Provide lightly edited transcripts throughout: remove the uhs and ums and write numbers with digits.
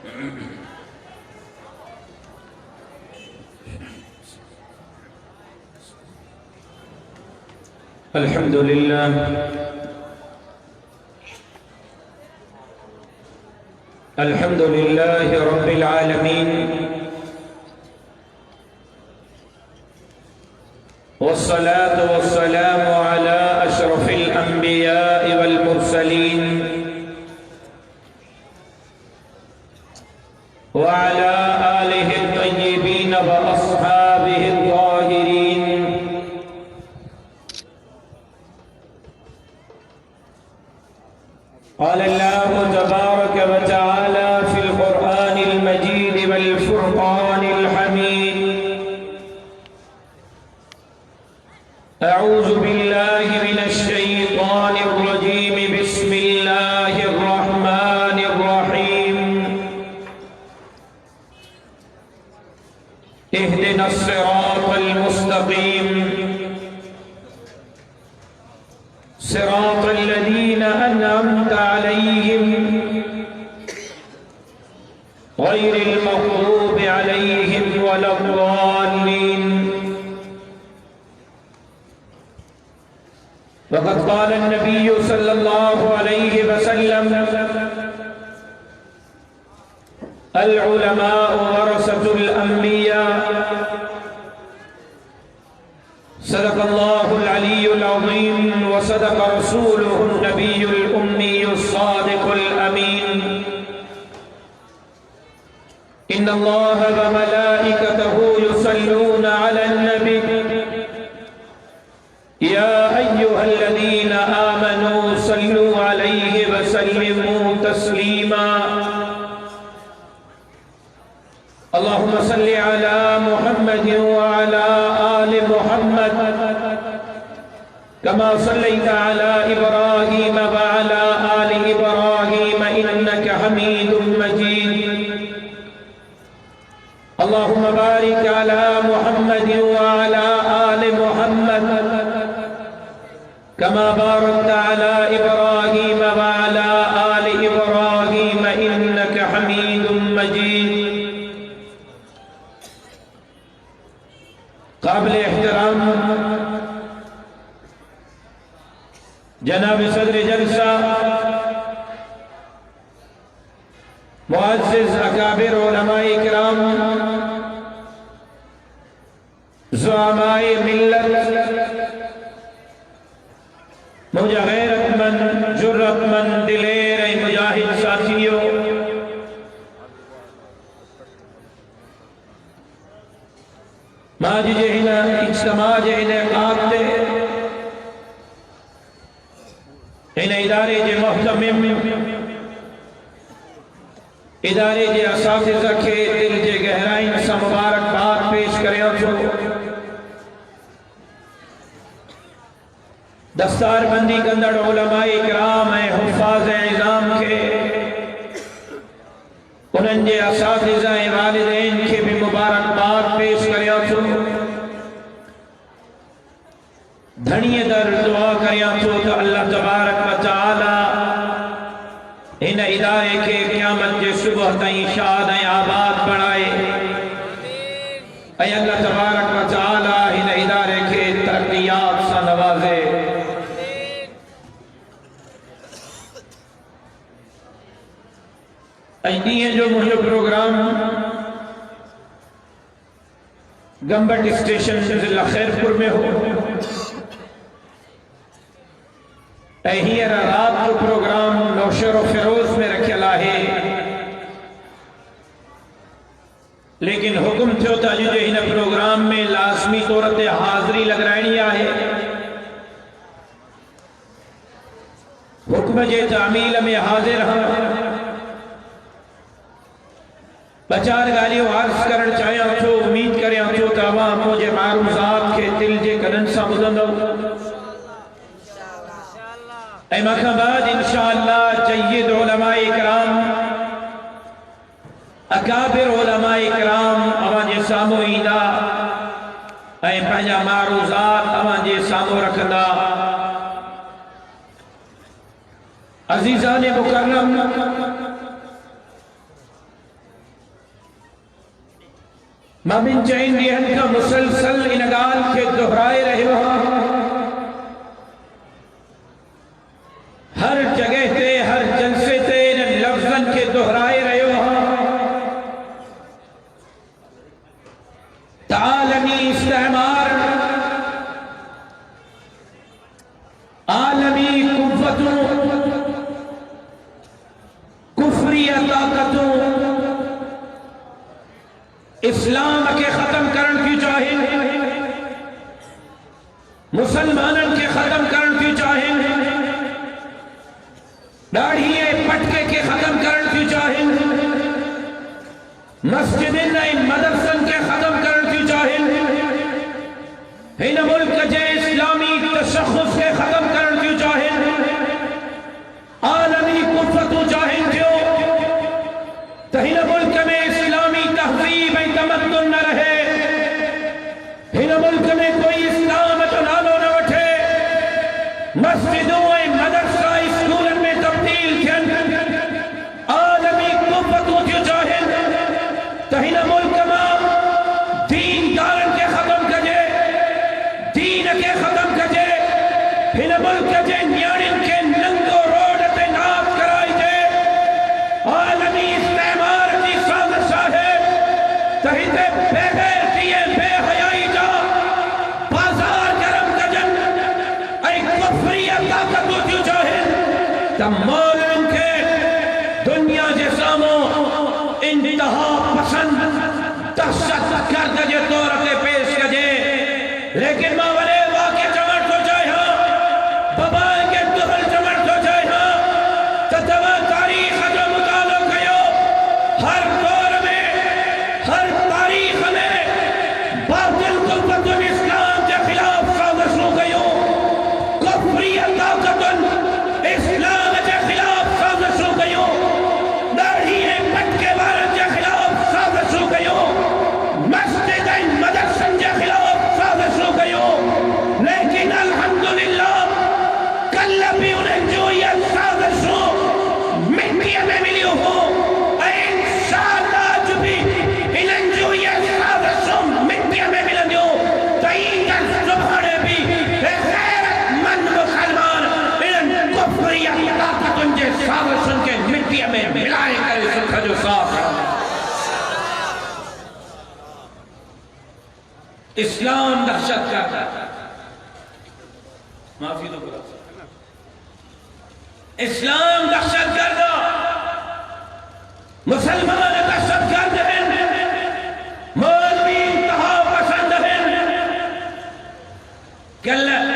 الحمد لله الحمد لله رب العالمين والصلاة والسلام على أشرف الأنبياء والمرسلين وعلى آله الطيبين وأصحابه الطاهرين. قال الله تبارك وتعالى في القرآن المجيد والفرقان الحميد: أعوذ بالله من الشيطان الرجيم. بسم الله الرحمن الرحيم. اهدنا الصراط المستقيم صراط الذين أنعمت عليهم غير المغضوب عليهم ولا الضالين. وقد قال النبي صلى الله عليه وسلم: العلماء ورثة الأنبياء. صدق الله العلي العظيم وصدق رسوله النبي الأمي الصادق الأمين. إن الله وملائكته يصلون على النبي يا أيها الذين آمنوا صلوا عليه وسلموا تسليما. اللهم صل على محمد وعلى آل محمد كما صليت على إبراهيم وعلى آل إبراهيم إنك حميد مجيد. اللهم بارك على محمد وعلى آل محمد كما باركت على إبراهيم وعلى آل إبراهيم إنك حميد مجيد. قابل احترام جناب صدر جلسہ، معزز اکابر علماء کرام، زعماء ملت، مجھے غیرت مند، جرت مند، دلیر مجاہد ساتھیوں، ماجی جہنا اجتماع جہنے قابلے ان ادارے جے محتمم، ادارے جے اساتذہ کے دل جے گہرائن سا مبارک بات پیش کریں چھو. دستار بندی کندڑ علماء اکرام اے حفاظ عظام کے، انہن جے اساتذہ والدین کے بھی مبارک بات پیش کریں چھو. دھنی در دعا کریں چھو تو اللہ تبارک و تعالی ان ادارے کے قیامت کے صبح تائیں شاد ہیں آباد بڑھائے. اے اللہ تبارک و تعالی ان ادارے کے ترقیات سا نوازے. اجنی ہے جو مجھے پروگرام گمبٹ اسٹیشن ضلع خیرپور میں ہو، اہیر رات کو پروگرام نوشہر و فیروز میں رکھے لاہے، لیکن حکم تھے تا جو ہن پروگرام میں لازمی طورت حاضری لگ رہنی آئے. حکم جے تعمیل میں حاضر ہم بچار گالیوں عرض کرن چاہیاں چھو، امید کریں چھو تا عوام مجھے معروضات کے دل جے کرن سا مدندو. اے مقامات انشاءاللہ جید علماء اکرام، اکابر علماء اکرام امان جے سامو ایدہ، اے پہنجا معروضات امان جے سامو رکھدا. عزیزان مکرم، مابن چین ڈیہن کا مسلسل انگال کے دہرائے رہے وہاں ہر جگہ تے ہر جلسے تے ان لفظن کے دہرائے رہے وہاں عالمی استعمار عالمی قوتوں کفری طاقتوں اسلام کے ختم کرن کی چاہیں مسلمانن کے ختم کرن کی چاہیں داڑھیے پٹکے کے ختم کرن کی چاہیں مسجدن مدرسن کے ختم کرن کی چاہیں ہن ملک جے اسلامی تشخص کے ختم کرن کی چاہیں عالمی قوتوں چاہیں کیوں تہن ملک میں اسلامی تہذیب تمدن نہ رہے ہن ملک میں کوئی اسلام تو نالو نہ وٹھے مسجدوں مدرسہ اسکولن میں تبدیل تھین عالمی قوتوں جو چاہیں تہن ملک میں دین دارن کے ختم کجے دین کے ختم کجے ہن ملک جے نیاڑن کے ننگو روڈ تے ناپ کرائی جے عالمی استعمار کی سازش ہے تہتے بے غیرتی بے حیائی جا بازار گرم کجن اے کفری طاقتوں جو چاہیں تم مولن کے دنیا جے سامو انتہا پسند دہشت گرد جے طور پہ پیش کجے لیکن ماولے واقع چمٹ تو چاہیے ببائے کے دخل چمٹ تو چاہیے تتوہ تاریخ جو مطالعہ کیو ہر دور میں ہر تاریخ میں باطل قوت اسلام کے خلاف سازشوں کیو کفری طاقت اسلام کے خلاف سازشوں کیو داڑھی پٹکے والن کے خلاف سازشوں کیو مسجد مدرسن کے خلاف سازشوں کیو لیکن الحمدللہ کل بھی انہیں جو یہ سازشوں مٹی میں ملی ہو انشاءاللہ جو بھی انہیں جو یہ سازشوں مٹی میں ملی ہو تئین کر سبحانے بھی غیرت مند مسلمان انہیں کفری طاقت ان کے سازشوں کے مٹی میں ملائے کرے سکھا جو صاف ہے اسلام دہشت کرتا ہے معافی دو برا اسلام دہشت کرتا مسلمان دہشت کرد ہیں مولوی انتہا پسند ہیں کہ اللہ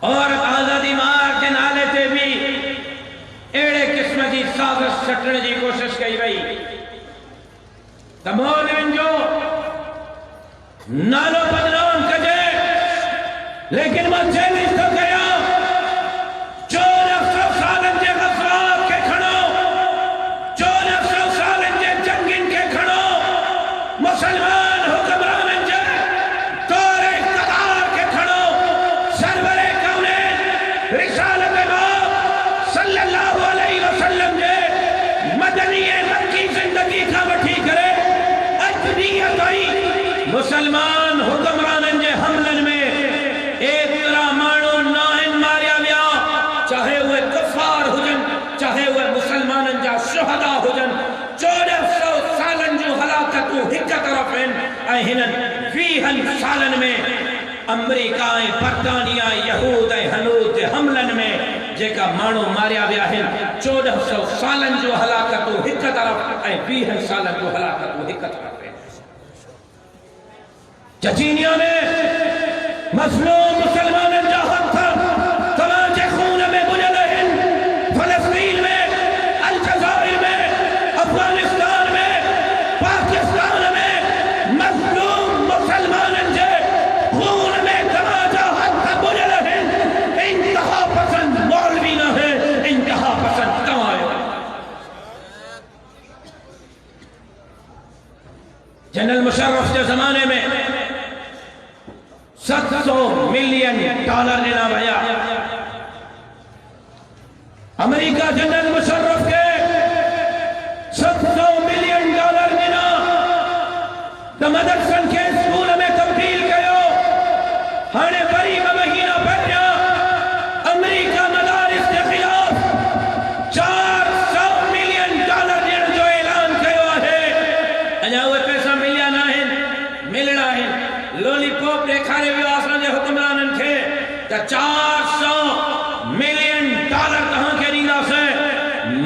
اور آزادی مار کے نالے تے بھی ایڑے قسم کی سازش سٹنے کی کوشش کی گئی تو مولوی جو نالو بدنام کجے لیکن وہ چیلنج تو گیا 1400 سالن کے غزوات کے کھڑو 1400 سالن کے جنگن کے کھڑو مسلمان حکمران جے دور اقتدار کے کھڑو سرور کونین رسالت باپ صلی اللہ علیہ وسلم جے مدنی مکی زندگی کا وٹھی کرے اجنیت آئی مسلمان حکمران جے حملن میں ایک طرح مانو ناہن ماریا لیا چاہے ہوئے کفار ہو جن چاہے ہوئے مسلمان جا شہدہ ہو جن 1400 سالن جو حلاکتو ہکا طرف ہیں اہنن فیہن سالن میں امریکہ برطانیہ یہود ہنود حملن میں جے کا مانو ماریا لیا ہیں 1400 سالن جو حلاکتو ہکا طرف فیہن سالن جو حلاکتو ہکا طرف ہیں چچینیا میں مظلوم مسلمان جاہد تھا تماچے خون میں بجل ہیں فلسطین میں الجزائر میں افغانستان میں پاکستان میں مظلوم مسلمان جے خون میں تماچہ حد تھا بجل ہیں انتہا پسند مولوی نہ ہے انتہا پسند تمائے جنرل مشرف کے زمانے میں 700 ملین ڈالر لینا بھیا امریکہ جنرل مشرف کے 700 ملین ڈالر لینا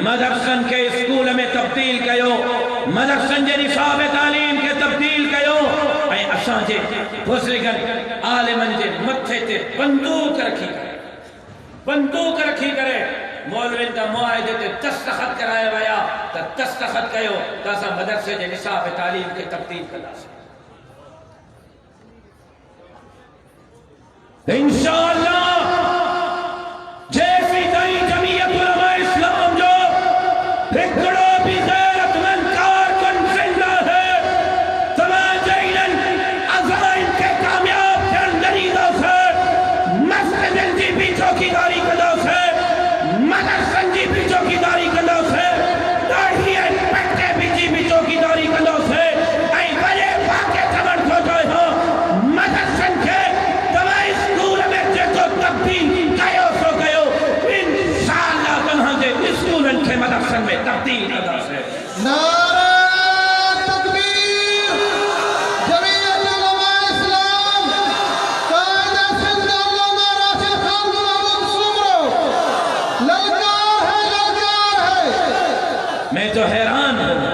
مدرسن کے اسکول میں تبدیل کیو مدرسن جے نصاب تعلیم کے تبدیل کیو اے اساں جے بزرگن عالمن جے متھے تے بندوق رکھی کرے مولوین تا معاہدے تے دستخط کرائے ویا تا دستخط کیو تا اساں مدرسے جے نصاب تعلیم کے تبدیل کلا سے انشاءاللہ جیسی تئی جمعیت علماء اسلام جو ایکڑو بھی غیرت مند کارکن زندہ ہے تماجینن عزائم کے کامیاب جرندریدہ سے مسجدن جی بھی چوکیداری کدو سے مدرسن جی بھی چوکیداری کدو سے داڑھین پٹے بھی چوکیداری کدو سے اے بڑے واقع خبر کو جو ہو مدرسن کے تبدیل کیو سو کیو انشاءاللہ تنہا دے اسکولن کے مدرسن میں تبدیل کدا سے نعرہ تکبیر جمعیت علماء اسلام قائد سندھ علامہ راشد خان محمود سمرو للکار ہے میں تو حیران ہوں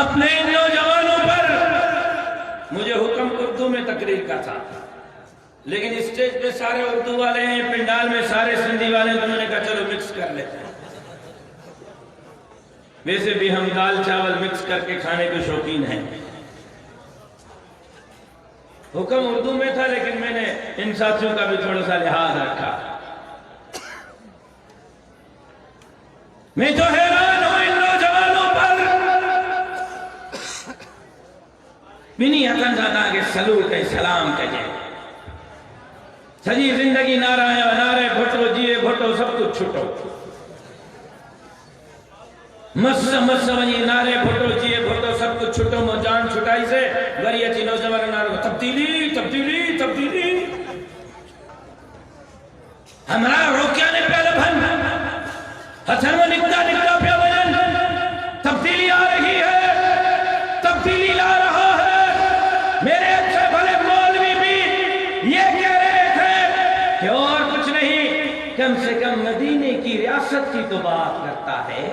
اپنے ان نوجوانوں پر مجھے حکم اردو میں تقریر کا تھا لیکن اسٹیج پہ سارے اردو والے ہیں پنڈال میں سارے سندھی والے ہیں انہوں نے کہا چلو مکس کر لیتے ہیں ویسے بھی ہم دال چاول مکس کر کے کھانے کے شوقین ہیں حکم اردو میں تھا لیکن میں نے ان ساتھیوں کا بھی تھوڑا سا لحاظ رکھا میں تو حیران ہوں ان نوجوانوں پر بنی حقن زادہ کے سلوٹ ہے سلام کہے سجی زندگی نعرہ ہے نعرے بھٹو جیے بھٹو سب کچھ چھٹو مس ونی نعرے بھٹو جیے بھٹو سب کچھ چھٹو مو جان چھٹائی سے وری اچھی نوجوان نعرہ تبدیلی ہمارا روکیا نے پہلے بھن ہتھر میں نکتا پہ وجن تبدیلی آ رہی ہے تبدیلی لا رہا ہے میرے اچھے بھلے مولوی بھی یہ کہہ رہے تھے کہ اور کچھ نہیں کم سے کم مدینے کی ریاست کی تو بات کرتا ہے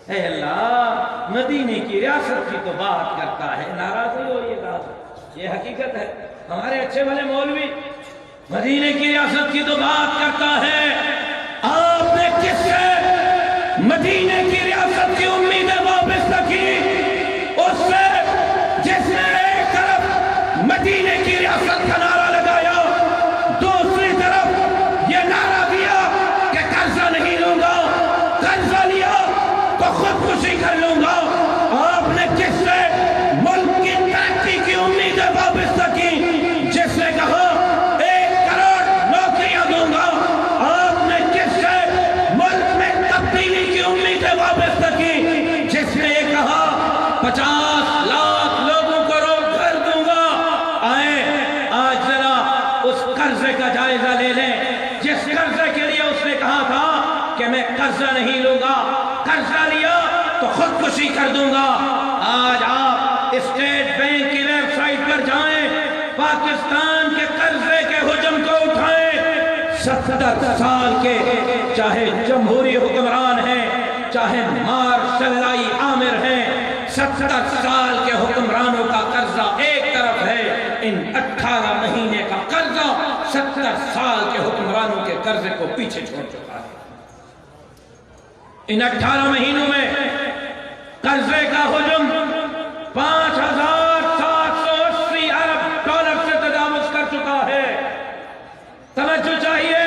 اے اللہ مدینے کی ریاست کی تو بات کرتا ہے ناراض ہی ہو یہ حقیقت ہے ہمارے اچھے بھلے مولوی مدینے کی ریاست کی تو بات کرتا ہے آپ نے کس سے مدینے کی ریاست کی امیدیں واپس رکھی اس سے جس نے ایک طرف مدینے کی ریاست کا نعرہ لگایا دوسری طرف یہ نعرہ دیا کہ قرضہ نہیں لوں گا قرضہ لیا تو خودکشی کر لوں گا آپ نے کس سے ملک کی ترقی کی امیدیں واپس رکھی جس نے کہا 1 کروڑ نوکریاں دوں گا آپ نے کس سے ملک میں تبدیلی کی امیدیں واپس رکھی جس نے یہ کہا 50 لاکھ لوگوں کو روزگار دوں گا آئے آج ذرا اس قرضے کا جائزہ لے لیں جس قرضے کے لیے اس نے کہا تھا کہ میں قرضہ نہیں لوں گا قرضہ لیا تو خودکشی کر دوں گا آج آپ اسٹیٹ بینک کی ویب سائٹ پر جائیں پاکستان کے قرضے کے حجم کو اٹھائیں 70 سال کے چاہے جمہوری حکمران ہیں چاہے مارشل عامر ہیں 70 سال کے حکمرانوں کا قرضہ ایک طرف ہے ان 18 مہینے کا قرضہ 70 سال کے حکمرانوں کے قرضے کو پیچھے چھوڑ چکا ہے ان 18 مہینوں میں قرضے کا حجم 5,780 ارب ڈالر سے تجاوز کر چکا ہے توجہ چاہیے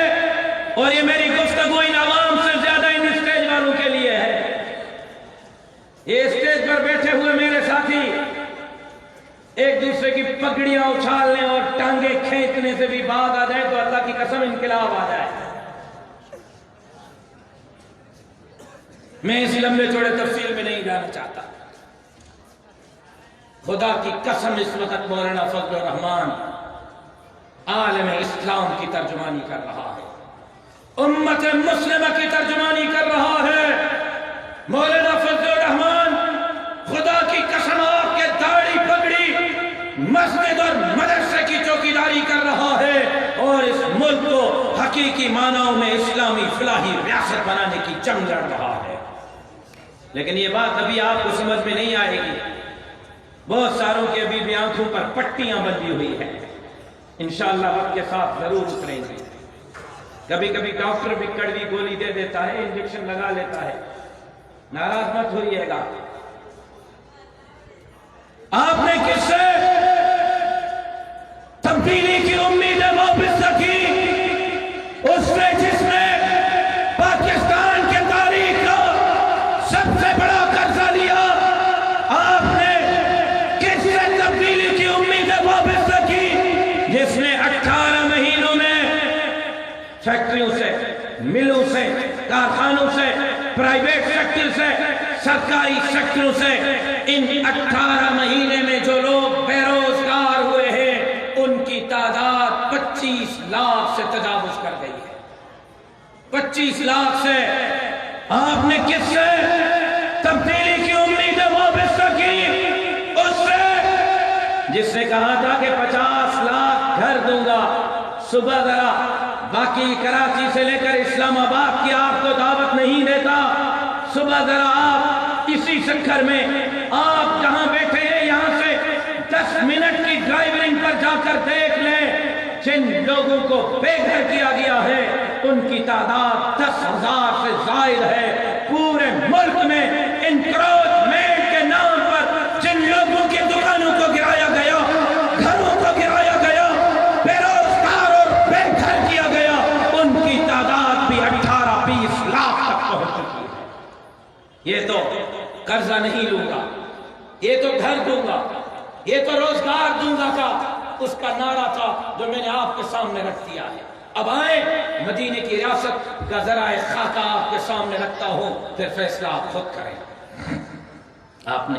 اور یہ میری گفتگو ان عوام سے زیادہ ان اسٹیج والوں کے لیے ہے یہ اسٹیج پر بیٹھے ہوئے میرے ساتھی ایک دوسرے کی پگڑیاں اچھالنے اور ٹانگیں کھینچنے سے بھی بعد آ جائے تو اللہ کی قسم انقلاب آ جائے میں اس لمبے چوڑے تفصیل میں نہیں جانا چاہتا خدا کی قسم اس وقت مولانا فضل الرحمان عالم اسلام کی ترجمانی کر رہا ہے امت مسلمہ کی ترجمانی کر رہا ہے مولانا فضل الرحمان خدا کی قسم آپ کے داڑھی پگڑی مسجد اور مدرسے کی چوکیداری کر رہا ہے اور اس ملک کو حقیقی معنوں میں اسلامی فلاحی ریاست بنانے کی جنگ لڑ رہا ہے. لیکن یہ بات ابھی آپ کو سمجھ میں نہیں آئے گی. بہت ساروں کے ابھی بھی آنکھوں پر پٹیاں بندھی ہوئی ہیں. انشاءاللہ وقت کے ساتھ ضرور اتریں گے. کبھی کبھی ڈاکٹر بھی کڑوی گولی دے دیتا ہے, انجیکشن لگا لیتا ہے. ناراض مت ہوئیے گا. آپ نے کس سے تبدیلی کی امید وابستہ کی؟ اس نے جس نے پاکستان کے تاریخ کا سب سے بڑا قرضہ لیا. آپ نے کس سے تبدیلی کی امید وابستہ کی؟ جس نے 18 مہینوں میں فیکٹریوں سے, ملوں سے, کارخانوں سے, پرائیویٹ سیکٹر سے, سرکاری سیکٹروں سے ان 18 مہینے میں جو لوگ بے روزگار ہوئے ہیں ان کی تعداد 25 لاکھ سے تجاوز کر گئی ہے. 25 لاکھ سے. آپ نے کس سے تبدیلی کی امید وابستہ کی؟ اس سے جس نے کہا تھا کہ 50 لاکھ گھر دوں گا. صبح ذرا باقی کراچی سے لے کر اسلام آباد کی آپ کو دعوت نہیں دیتا. صبح ذرا آپ اسی سکھر میں آپ جہاں بیٹھے ہیں یہاں سے 10 منٹ کی ڈرائیونگ پر جا کر دیکھ لیں. جن لوگوں کو بے گھر کیا گیا ہے ان کی تعداد 10,000 سے زائد ہے. پورے ملک میں انکروچمنٹ کے نام پر جن لوگوں کی دکانوں کو گرایا گیا, گھروں کو گرایا گیا, بے روزگار اور بے گھر کیا گیا, ان کی تعداد بھی 18-20 لاکھ تک پہنچ چکی ہے. یہ تو قرضہ نہیں لوں گا, یہ تو گھر دوں گا, یہ تو روزگار دوں گا کا اس کا نعرہ تھا جو میں نے آپ کے سامنے رکھ دیا ہے. اب آئے مدینے کی ریاست کا ذرائع خاکہ آپ کے سامنے رکھتا ہوں, پھر فیصلہ آپ خود کریں. آپ نے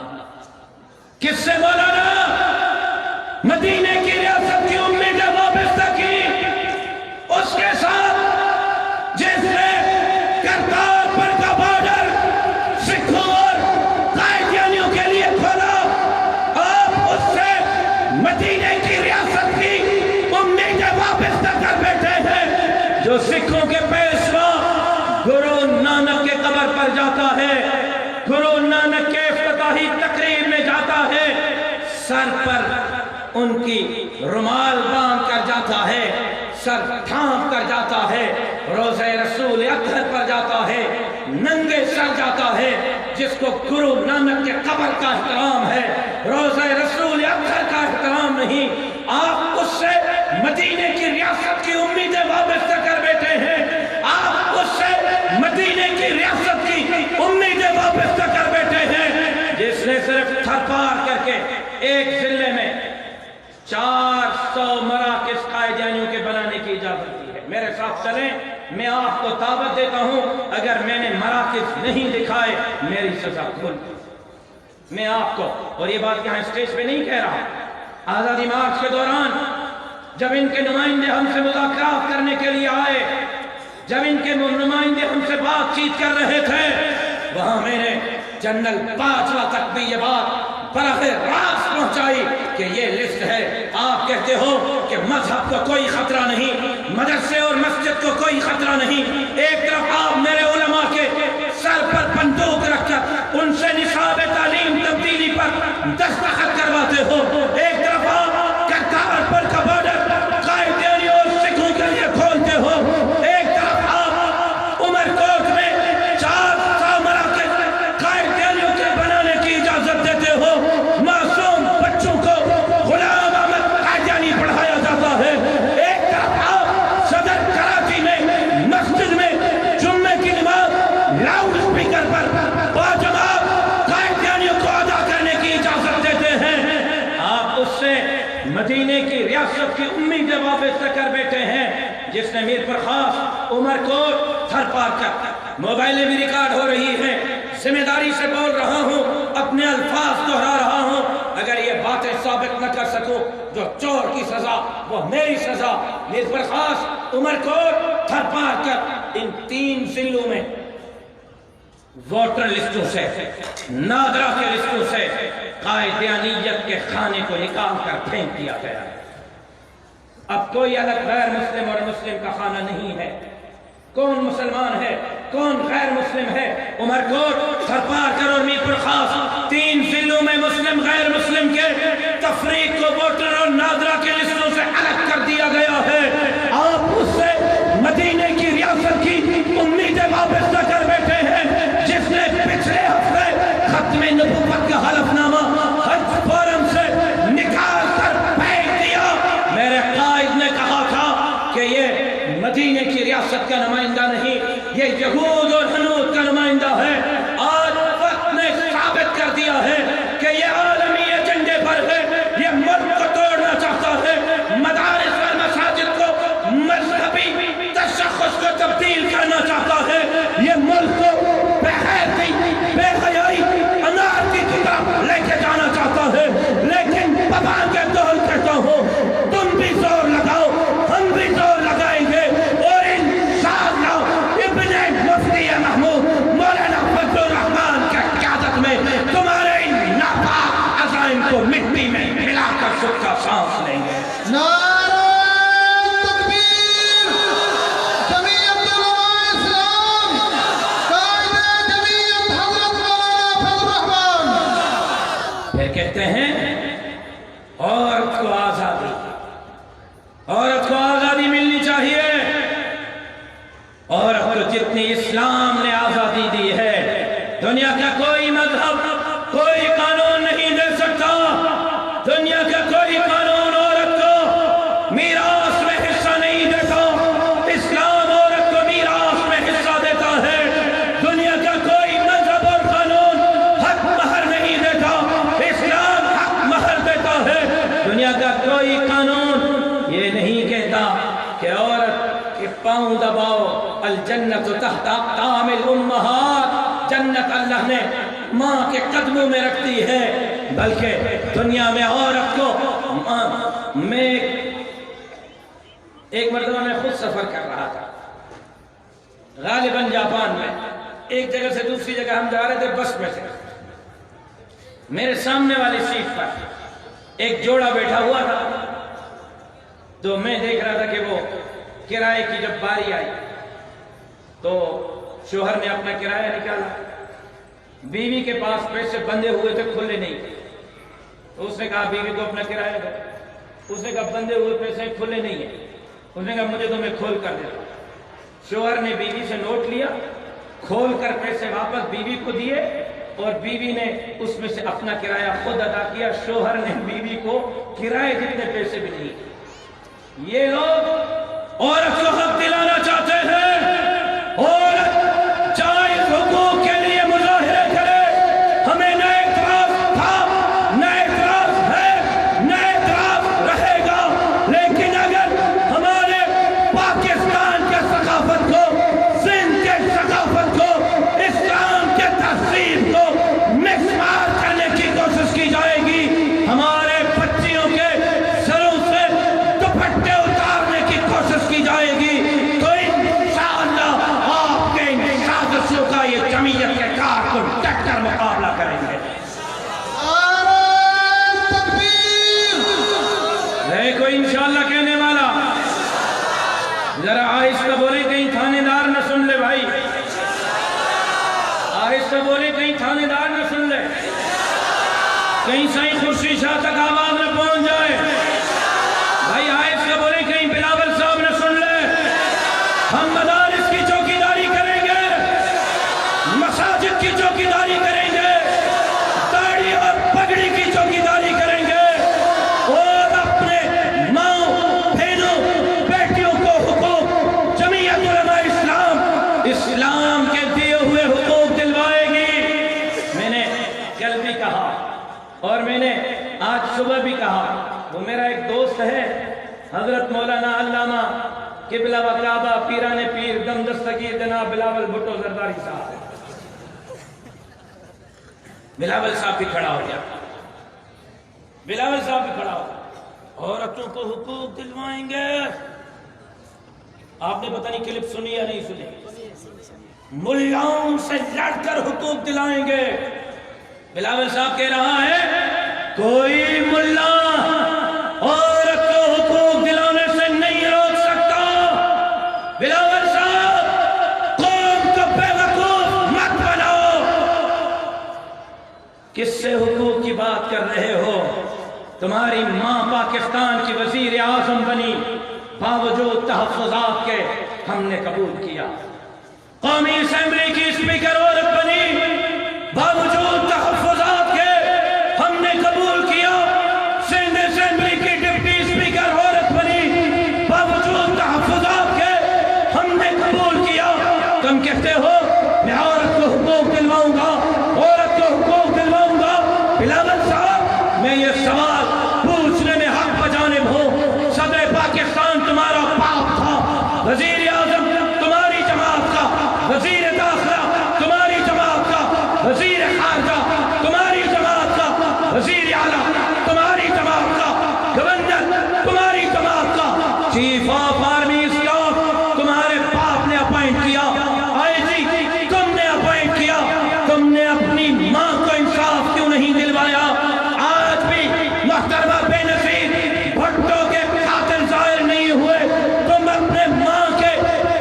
کس سے مولانا مدینے کی ریاست کی امید وابستہ کی؟ اس کے ساتھ جس نے کرتارپور کا بارڈر سکھوں اور قائدیانیوں کے لیے کھولا. آپ اس سے مدینے کی ریاست کی امید وابستہ کر بیٹھے ہیں. جو سکھوں کے پیشوا گرو نانک کے قبر پر جاتا ہے, گرو نانک کے افتتاحی تقریب میں جاتا ہے, سر پر ان کی رومال باندھ کر جاتا ہے, سر ڈھانپ کر جاتا ہے, روضہ رسول اطہر پر جاتا ہے, ننگے سر جاتا ہے. جس کو گرو نانک کے قبر کا احترام ہے, روضہ رسول اطہر کا احترام نہیں. آپ اس سے مدینے کی ریاست کی امیدیں وابستہ کر بیٹھے ہیں. آپ اس سے مدینے کی ریاست کی امیدیں وابستہ کر بیٹھے ہیں جس نے صرف تھر پار کر کے ایک ضلع میں 400 مراکز قائدیانیوں کے بنانے کی اجازت دی ہے. میرے ساتھ چلیں, میں آپ کو دعوت دیتا ہوں, اگر میں نے مراکز نہیں دکھائے میری سزا کھل. میں آپ کو, اور یہ بات یہاں اسٹیج پہ نہیں کہہ رہا, آزادی مارچ کے دوران جب ان کے نمائندے ہم سے مذاکرات کرنے کے لیے آئے, جب ان کے نمائندے ہم سے بات چیت کر رہے تھے, وہاں میں نے جنرل باجوہ تک بھی یہ بات براہ راست پہنچائی کہ یہ لسٹ ہے. آپ کہتے ہو کہ مذہب کو کوئی خطرہ نہیں, مدرسے اور مسجد کو کوئی خطرہ نہیں. ایک طرف آپ میرے علماء کے سر پر بندوق رکھ کر ان سے نصاب تعلیم تبدیلی پر دستخط کرواتے ہو, ایک طرف آپ کرتارپور کا بارڈر قائدیانیوں اور سکھوں کے لیے کھولتے ہو, ایک طرف آپ عمرکوٹ میں 400 مراکز قائدیانیوں کے بنانے کی اجازت دیتے ہو. معصوم بچوں کو غلام احمد قائدیانی پڑھایا جاتا ہے. ایک طرف آپ صدر کراچی میں مسجد میں جمعے کی نماز لاؤڈ اسپیکر پر باجماعت قائدیانیوں کو ادا کرنے کی اجازت دیتے ہیں. آپ اس سے مدینے کی ریاست کی امید وابستہ کر بیٹھے ہیں جس نے میر پر خاص عمرکوٹ تھر پار کر. موبائلیں بھی ریکارڈ ہو رہی ہیں, ذمہ داری سے بول رہا ہوں, اپنے الفاظ دہرا رہا ہوں. اگر یہ باتیں ثابت نہ کر سکوں جو چور کی سزا وہ میری سزا. میر پر خاص عمرکوٹ تھر پار کر ان 3 ضلعوں میں ووٹر لسٹوں سے, نادرہ کے لسٹوں سے قائدیانیت کے خانے کو نکال کر پھینک دیا گیا ہے. اب کوئی الگ غیر مسلم اور مسلم کا خانہ نہیں ہے. کون مسلمان ہے کون غیر مسلم ہے؟ عمر کوٹ، سرپار کرور میر پور خاص 3 ضلعوں میں مسلم غیر مسلم کے تفریق کو ووٹر اور نادرا کے لسٹوں سے الگ کر دیا گیا ہے. آپ اس سے مدینے کی ریاست کی امیدیں وابستہ کر بیٹھے ہیں جس نے پچھلے ہفتے ختم نبوت کا حلف نامہ حج فورم سے نکال کر پھینک دیا. میرے قائد نے کہا تھا کہ یہ مدینے کی ریاست کا نمائندہ نہیں، یہ یہود اور حنود کا نمائندہ ہے. آج وقت نے ثابت کر دیا ہے کہ یہ عالمی ایجنڈے پر ہے. یہ ملک کو توڑنا چاہتا ہے، مدارس اور مساجد کو مذہبی تشخص کو تبدیل کرنا چاہتا ہے. یہ ملک کو بے حیائی، بے حیائی، انارکی کی طرف لے کے جانا چاہتا ہے. لیکن بابا کے دول کہتا ہوں تم بھی زور لگاؤ، ہم بھی زور لگائیں گے، اور انشاءاللہ ابن مفتی محمود مولانا فضل الرحمان کی قیادت میں تمہارے ان ناپاک عزائم کو مٹی میں ملا کر خود کا سانس لیں گے. نعرہ تکبیر! جمعیت علماء اسلام، قائد جمعیت حضرت مولانا فضل الرحمان. پھر کہتے ہیں عورت کو آزادی، عورت کو آزادی ملنی چاہیے. عورت کو جتنی اسلام نے آزادی دی ہے دنیا کا کوئی مذہب، کوئی قانون نہیں دے سکتا. دنیا کا کوئی قانون عورت کو میراث میں حصہ نہیں دیتا. اسلام عورت کو میراث میں حصہ دیتا ہے. دنیا کا کوئی مذہب اور قانون حق مہر نہیں دیتا. اسلام حق مہر دیتا ہے. دنیا کا کوئی قانون یہ نہیں کہتا کہ عورت کے پاؤں دباؤ، الجنت تحت اقدام الامہات، جنت اللہ نے ماں کے قدموں میں رکھتی ہے. بلکہ دنیا میں عورت کو میں ایک مرتبہ میں خود سفر کر رہا تھا، غالباً جاپان میں. ایک جگہ سے دوسری جگہ ہم جا رہے تھے، بس میں تھے. میرے سامنے والی سیٹ پر ایک جوڑا بیٹھا ہوا تھا. تو میں دیکھ رہا تھا کہ وہ کرائے کی جب باری آئی تو شوہر نے اپنا کرایہ نکالا. بیوی کے پاس پیسے بندھے ہوئے تھے، کھلے نہیں تھے. تو اس نے کہا بیوی کو اپنا کرایہ دو. اس نے کہا بندھے ہوئے پیسے کھلے نہیں ہیں. اس نے کہا مجھے تو میں کھول کر دیتا. شوہر نے بیوی سے نوٹ لیا، کھول کر پیسے واپس بیوی کو دیے، اور بیوی نے اس میں سے اپنا کرایہ خود ادا کیا. شوہر نے بیوی کو کرایہ جتنے پیسے بھی نہیں. یہ لوگ عورت کو حق دلانا چاہتے ہیں. عورت جائز حقوق کے لیے مظاہرے کرے. ہمیں نہ اعتراض تھا، نہ اعتراض ہے، نہ اعتراض رہے گا. لیکن اگر ہمارے پاکستان کے ثقافت کو، سندھ کے ثقافت کو، اسلام کے تہذیب کو مسمار کرنے کی کوشش کی جائے گی، ہمارے بچیوں کے سروں سے دوپٹے اتارنے کی کوشش کی جائے گی، تو انشاءاللہ آپ کے ان سازشوں کا یہ جمعیت کے کارکن ڈٹ کر مقابلہ کریں گے. نعرہ تکبیر! ہے کوئی انشاءاللہ کہنے والا؟ ذرا آہستہ بولے کہیں تھانے دار نہ سن لے بھائی. آہستہ بولے کہیں تھانے دار نہ سن لے، کہیں سائیں خورشید شاہ تک آواز نہ پہنچ جائے. بھائی آہستہ بولے کہیں بلاول صاحب نہ سن لے. ہم مدارس کی چوکیداری کریں گے، مساجد کی چوکیداری کریں گے، داڑھی اور پگڑی کی چوکیداری کریں گے، اور اپنے ماں بہنوں بیٹیوں کو حقوق جمعیت علماء اسلام کے دیے ہوئے حقوق دلوائے گی. میں نے کل بھی کہا اور میں نے آج صبح بھی کہا. وہ میرا ایک دوست ہے حضرت مولانا علامہ قبلہ و کعبہ پیران پیر دم دستگیر جناب بلاول بھٹو زرداری صاحب. بلاول صاحب بھی کھڑا ہو گیا. بلاول صاحب بھی کھڑا ہو گیا. عورتوں کو حقوق دلوائیں گے. آپ نے پتہ نہیں کلپ سنی یا نہیں سنی؟ ملاؤں سے لڑ کر حقوق دلائیں گے. بلاول صاحب کہہ رہا ہے کوئی ملا عورت کو حقوق دلانے سے کس سے حقوق کی بات کر رہے ہو؟ تمہاری ماں پاکستان کی وزیر اعظم بنی، باوجود تحفظات کے ہم نے قبول کیا۔ قومی اسمبلی کی اسپیکر عورت بنی، باوجود تحفظات کے ہم نے قبول کیا۔ سندھ اسمبلی کی ڈپٹی اسپیکر عورت بنی، باوجود تحفظات کے ہم نے قبول کیا۔ تم کہتے ہو میں عورت کو حقوق دلواؤں گا، عورت کو حقوق دلواؤں گا۔ بلاول صاحب، میں یہ سوال پوچھنے میں حق بجانب ہوں۔ صدر پاکستان تمہارا باپ تھا، وزیر اعظم تمہاری جماعت کا، وزیر داخلہ تمہاری جماعت کا، وزیر خارجہ تمہاری جماعت کا، وزیر اعلیٰ تمہاری جماعت کا، گورنر تمہاری جماعت کا، چیف آف آرمی اسٹاف تمہارے باپ نے اپائنٹ کیا، آئی جی تم نے اپائنٹ کیا۔ تم نے اپنی ماں کو انصاف کیوں نہیں دلوایا؟ آج بھی محترمہ بے نظیر بھٹو کے قاتل ظاہر نہیں ہوئے، تم اپنے ماں کے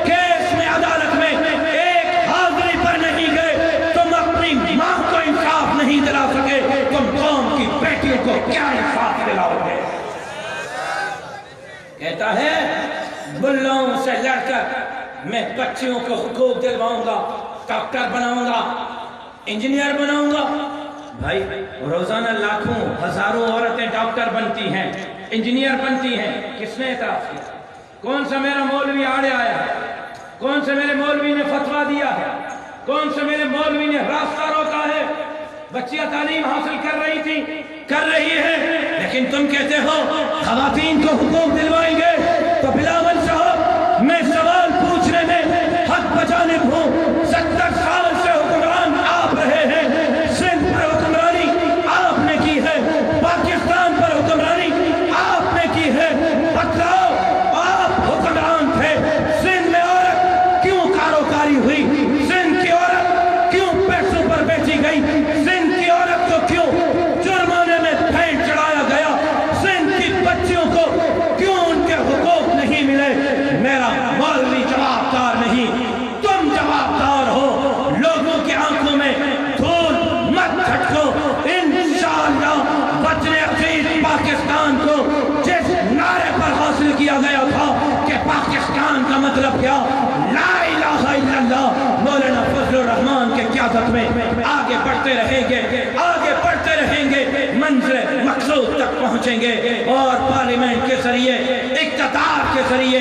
کیس میں عدالت میں ایک حاضری پر نہیں گئے، تم اپنی ماں کو انصاف نہیں دلا سکے، تم قوم کی بیٹیوں کو کیا انصاف دلاؤ گے؟ کہتا ہے بلاؤں سے لڑ کر میں بچیوں کو حقوق دلواؤں گا، ڈاکٹر بناؤں گا، انجینئر بناؤں گا۔ بھائی روزانہ لاکھوں ہزاروں عورتیں ڈاکٹر بنتی ہیں، انجینئر بنتی ہیں، کس نے اعتراض کیا؟ کون سا میرا مولوی آڑے آیا ہے؟ کون سے میرے مولوی نے فتویٰ دیا ہے؟ کون سے میرے مولوی نے راستہ روکا ہے؟ بچیاں تعلیم حاصل کر رہی تھی، کر رہی ہے، لیکن تم کہتے ہو خواتین کو حقوق دلوائیں گے۔ تو بلاول صاحب، میں سوال پوچھنے میں حق بجانب ہوں۔ 70 سال سے حکمران آپ رہے ہیں، سندھ پر حکمرانی آپ نے کی ہے، پاکستان پر حکمرانی آپ نے کی ہے۔ بتلاؤ، آپ حکمران تھے، سندھ میں عورت کیوں کاروکاری ہوئی؟ سندھ کی عورت کیوں پیسوں پر بیچی گئی؟ سندھ کی عورت کو کیوں جرمانے میں پھینٹ چڑھایا گیا؟ سندھ کی بچیوں کو کیوں ان کے حقوق نہیں ملے؟ میرا مولوی جواب دار نہیں، تم جواب دار ہو۔ لوگوں کی آنکھوں میں دھول مت جھٹکو۔ انشاءاللہ وطن عزیز پاکستان کو جس نعرے پر حاصل کیا گیا تھا کہ پاکستان کا مطلب کیا، لا الہ الا اللہ، مولانا فضل الرحمان کے قیادت میں آگے بڑھتے رہیں گے، آگے بڑھتے رہیں گے، منزل مقصود تک پہنچیں گے، اور پارلیمنٹ کے ذریعے، اقتدار کے ذریعے،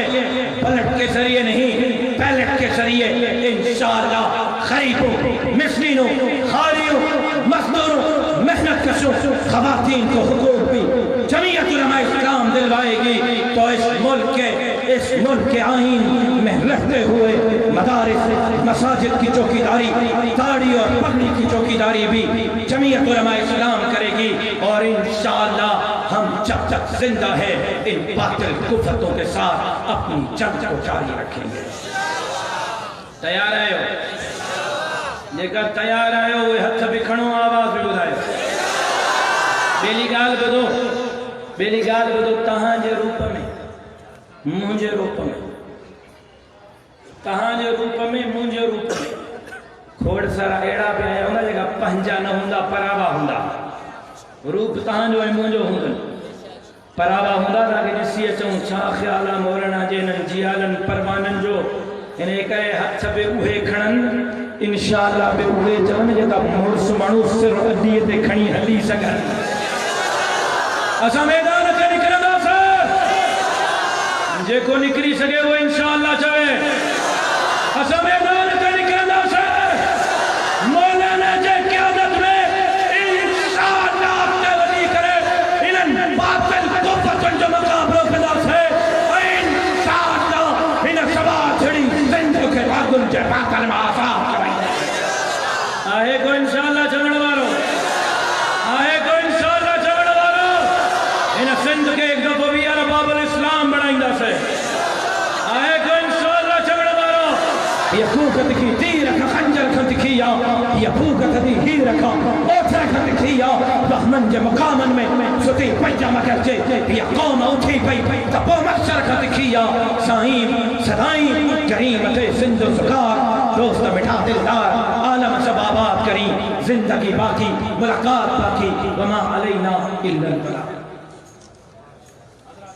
پلٹ کے ذریعے نہیں، بیلٹ کے ذریعے انشاءاللہ غریبوں، مسکینوں، خالیوں، مزدوروں، محنت کشوں، خواتین کو حقوق بھی جمعیت علماء اسلام دلوائے گی۔ تو اس ملک کے آئین میں رہتے ہوئے مدارس، مساجد کی چوکیداری، داڑھی اور پگڑی کی چوکیداری بھی جمعیت علماء اسلام کرے گی، اور انشاءاللہ ہم جب تک زندہ ہیں ان باطل کفرتوں کے ساتھ اپنی جنگ کو جاری رکھیں گے۔ تیار آئے ہو؟ جے کر تیار آئے ہو ہتھ بکھڑو، آواز بھی بدھائے۔ بیلی گال بدو، بیلی گال بدو، تہاں جے روپ میں، مجھے روپ میں، تہاں جے روپ میں، مجھے روپ میں کھوڑ سارا ایڑا پہ آیا ہونا جگہ پہنجا نہ ہوندا، پراوا ہوندا۔ روپ تہاں جو ہے مجھے ہوندا، پراوا ہوندا تاکہ جسی چون چھا خیالا مولانا جینن جیالن پروانن جو انہیں کرے ہتھ بے اوہے کھڑن، انشاءاللہ بے اوہے چون جتا مرس مانو سر ادیے تے کھڑی ہلی سکن۔ اسا میدان تے نکلندا سر، جے کو نکلی سکے وہ انشاءاللہ چاہے۔ اسا میدان تے نکلندا سر، مولانا جے قیادت میں انشاءاللہ آپ تے ولی کرے انہن باطل کفرتن جو مقابلوں کے دس ہے، انشاءاللہ انہیں سوا چھڑی زندہ کے باگل جے باطل میں آزاد کریں۔ آئے کو انشاءاللہ چمڑ وارو، آئے کو انشاءاللہ چمڑ وارو، انہیں سندھ کے ایک دفعہ بھی باب الاسلام بڑھائیں دا سے۔ آئے کو انشاءاللہ چمڑ وارو، یہ پھوکت کی تیر کا خنجر کا دکھیا، یہ پھوکت دی ہیر کا اوٹھر کا دکھیا، بہمن جے مقامن میں ستی پیجامہ کرچے، یہ قوم اٹھی پئی تپو محشر کا دکھیا، سائیں صدائیں گریمت سندھ و سکار، دوست مٹھا دلدار عالم سب آباد کریں، زندگی باقی ملاقات باقی، وما علینا الا البلاغ۔